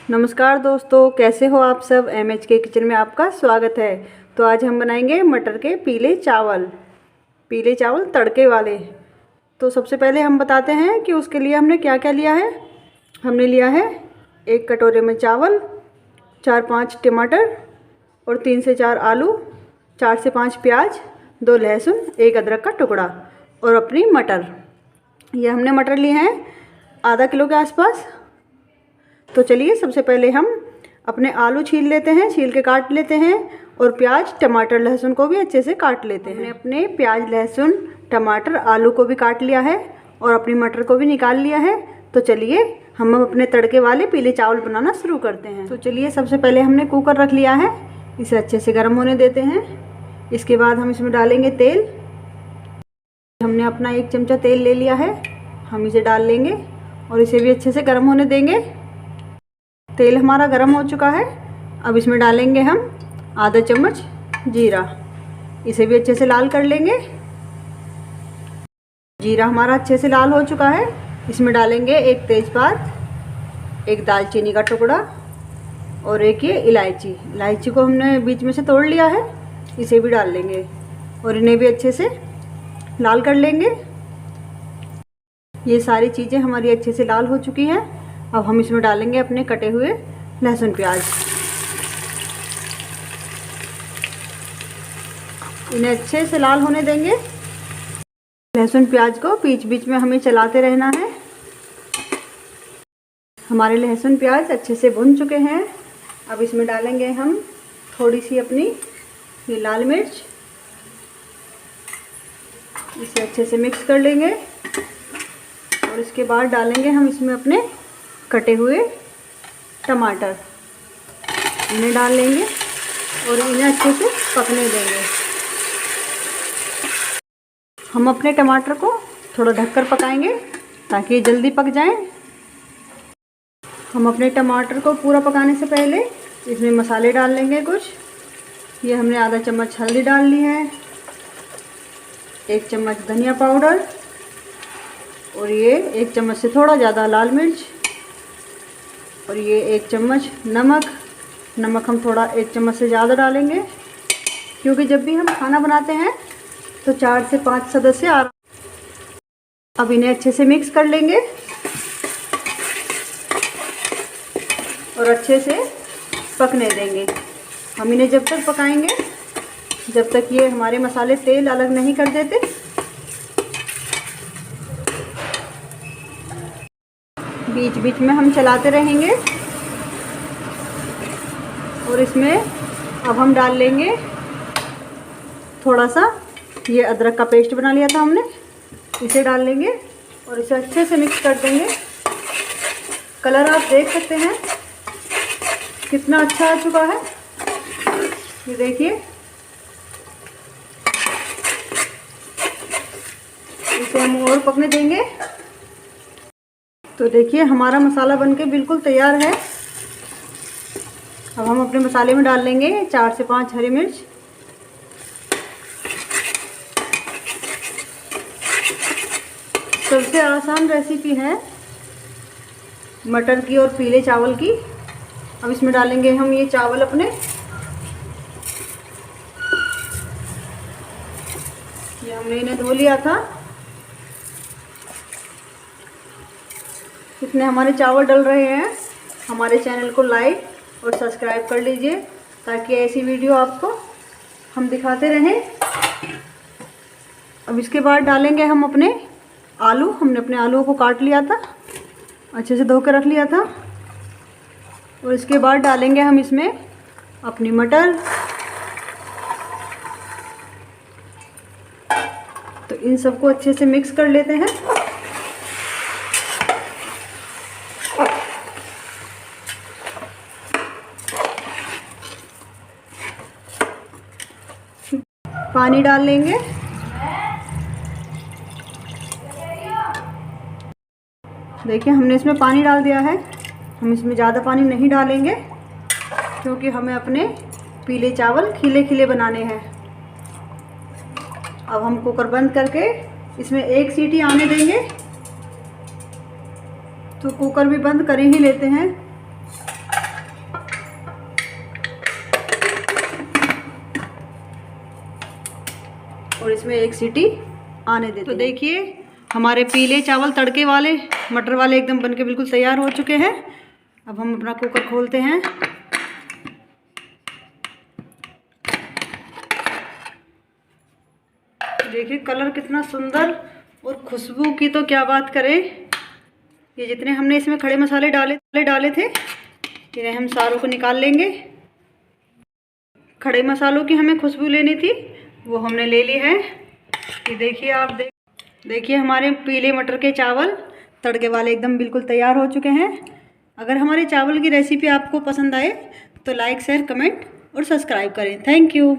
नमस्कार दोस्तों, कैसे हो आप सब। MH के किचन में आपका स्वागत है। तो आज हम बनाएंगे मटर के पीले चावल तड़के वाले। तो सबसे पहले हम बताते हैं कि उसके लिए हमने क्या क्या लिया है। हमने लिया है 1 कटोरे में चावल, 4-5 टमाटर और 3 से 4 आलू, 4 से 5 प्याज, 2 लहसुन, 1 अदरक का टुकड़ा और अपनी मटर। ये हमने मटर लिए हैं आधा किलो के आसपास। तो चलिए सबसे पहले हम अपने आलू छील लेते हैं, छील के काट लेते हैं और प्याज, टमाटर, लहसुन को भी अच्छे से काट लेते हैं। हमने अपने प्याज, लहसुन, टमाटर, आलू को भी काट लिया है और अपनी मटर को भी निकाल लिया है। तो चलिए हम अपने तड़के वाले पीले चावल बनाना शुरू करते हैं। तो चलिए सबसे पहले हमने कुकर रख लिया है, इसे अच्छे से गर्म होने देते हैं। इसके बाद हम इसमें डालेंगे तेल। हमने अपना 1 चमचा तेल ले लिया है, हम इसे डाल लेंगे और इसे भी अच्छे से गर्म होने देंगे। तेल हमारा गर्म हो चुका है। अब इसमें डालेंगे हम आधा चम्मच जीरा, इसे भी अच्छे से लाल कर लेंगे। जीरा हमारा अच्छे से लाल हो चुका है। इसमें डालेंगे 1 तेज़पात, 1 दालचीनी का टुकड़ा और 1 ये इलायची को हमने बीच में से तोड़ लिया है, इसे भी डाल लेंगे और इन्हें भी अच्छे से लाल कर लेंगे। ये सारी चीज़ें हमारी अच्छे से लाल हो चुकी हैं। अब हम इसमें डालेंगे अपने कटे हुए लहसुन प्याज, इन्हें अच्छे से लाल होने देंगे। लहसुन प्याज को बीच बीच में हमें चलाते रहना है। हमारे लहसुन प्याज अच्छे से भुन चुके हैं। अब इसमें डालेंगे हम थोड़ी सी अपनी ये लाल मिर्च, इसे अच्छे से मिक्स कर लेंगे और इसके बाद डालेंगे हम इसमें अपने कटे हुए टमाटर, इन्हें डाल लेंगे और इन्हें अच्छे से पकने देंगे। हम अपने टमाटर को थोड़ा ढककर पकाएंगे ताकि ये जल्दी पक जाएं। हम अपने टमाटर को पूरा पकाने से पहले इसमें मसाले डाल लेंगे कुछ। ये हमने आधा चम्मच हल्दी डाल ली है, 1 चम्मच धनिया पाउडर और ये 1 चम्मच से थोड़ा ज़्यादा लाल मिर्च और ये 1 चम्मच नमक हम थोड़ा 1 चम्मच से ज़्यादा डालेंगे, क्योंकि जब भी हम खाना बनाते हैं तो 4 से 5 सदस्य आ। अब इन्हें अच्छे से मिक्स कर लेंगे और अच्छे से पकने देंगे। हम इन्हें जब तक पकाएंगे जब तक ये हमारे मसाले तेल अलग नहीं कर देते। बीच बीच में हम चलाते रहेंगे और इसमें अब हम डाल लेंगे थोड़ा सा ये अदरक का पेस्ट बना लिया था हमने, इसे डाल लेंगे और इसे अच्छे से मिक्स कर देंगे। कलर आप देख सकते हैं कितना अच्छा आ चुका है, ये देखिए। इसे हम और पकने देंगे। तो देखिए हमारा मसाला बनके बिल्कुल तैयार है। अब हम अपने मसाले में डाल लेंगे 4 से 5 हरी मिर्च, सबसे आसान रेसिपी है मटर की और पीले चावल की। अब इसमें डालेंगे हम ये चावल अपने। ये हमने इन्हें धो लिया था। कितने हमारे चावल डल रहे हैं। हमारे चैनल को लाइक और सब्सक्राइब कर लीजिए ताकि ऐसी वीडियो आपको हम दिखाते रहें। अब इसके बाद डालेंगे हम अपने आलू। हमने अपने आलूओं को काट लिया था, अच्छे से धो कर रख लिया था और इसके बाद डालेंगे हम इसमें अपनी मटर। तो इन सबको अच्छे से मिक्स कर लेते हैं। पानी डाल लेंगे। देखिए हमने इसमें पानी डाल दिया है। हम इसमें ज़्यादा पानी नहीं डालेंगे क्योंकि हमें अपने पीले चावल खिले खिले बनाने हैं। अब हम कुकर बंद करके इसमें 1 सीटी आने देंगे। तो कुकर भी बंद कर ही लेते हैं। और इसमें एक सीटी आने देते हैं। तो देखिए हमारे पीले चावल तड़के वाले मटर वाले एकदम बनके बिल्कुल तैयार हो चुके हैं। अब हम अपना कुकर खोलते हैं। देखिए कलर कितना सुंदर और खुशबू की तो क्या बात करें। ये जितने हमने इसमें खड़े मसाले डाले थे इन्हें हम सारों को निकाल लेंगे। खड़े मसालों की हमें खुशबू लेनी थी, वो हमने ले ली है। ये देखिए आप देखिए हमारे पीले मटर के चावल तड़के वाले एकदम बिल्कुल तैयार हो चुके हैं। अगर हमारे चावल की रेसिपी आपको पसंद आए तो लाइक शेयर कमेंट और सब्सक्राइब करें। Thank you.